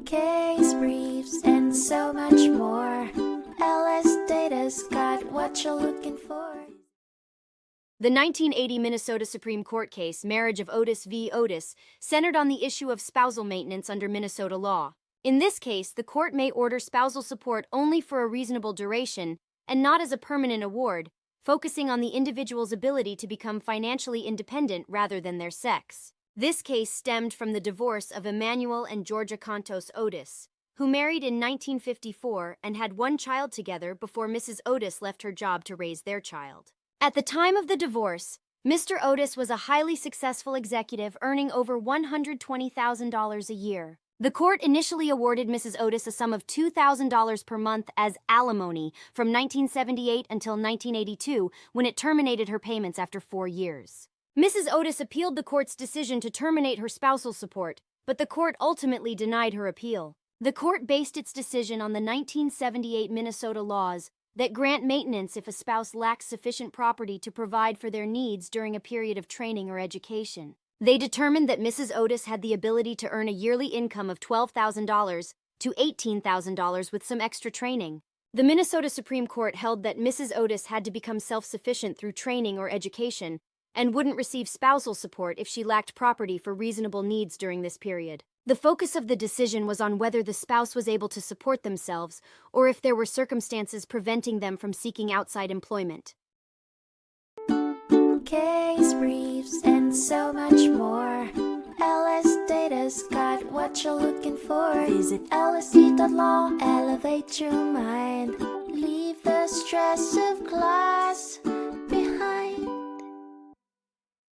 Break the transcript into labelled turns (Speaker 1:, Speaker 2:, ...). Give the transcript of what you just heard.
Speaker 1: case briefs, and so much more. LSData's got what you're looking for.
Speaker 2: The 1980 Minnesota Supreme Court case, Marriage of Otis v. Otis, centered on the issue of spousal maintenance under Minnesota law. In this case, the court may order spousal support only for a reasonable duration and not as a permanent award, focusing on the individual's ability to become financially independent rather than their sex. This case stemmed from the divorce of Emmanuel and Georgia Contos Otis, who married in 1954 and had one child together before Mrs. Otis left her job to raise their child. At the time of the divorce, Mr. Otis was a highly successful executive earning over $120,000 a year. The court initially awarded Mrs. Otis a sum of $2,000 per month as alimony from 1978 until 1982, when it terminated her payments after 4 years. Mrs. Otis appealed the court's decision to terminate her spousal support, but the court ultimately denied her appeal. The court based its decision on the 1978 Minnesota laws that grant maintenance if a spouse lacks sufficient property to provide for their needs during a period of training or education. They determined that Mrs. Otis had the ability to earn a yearly income of $12,000 to $18,000 with some extra training. The Minnesota Supreme Court held that Mrs. Otis had to become self-sufficient through training or education and wouldn't receive spousal support if she lacked property for reasonable needs during this period. The focus of the decision was on whether the spouse was able to support themselves or if there were circumstances preventing them from seeking outside employment.
Speaker 1: Case briefs, and so much more. LSData's got what you're looking for. Visit lsd.law, elevate your mind. Leave the stress of class.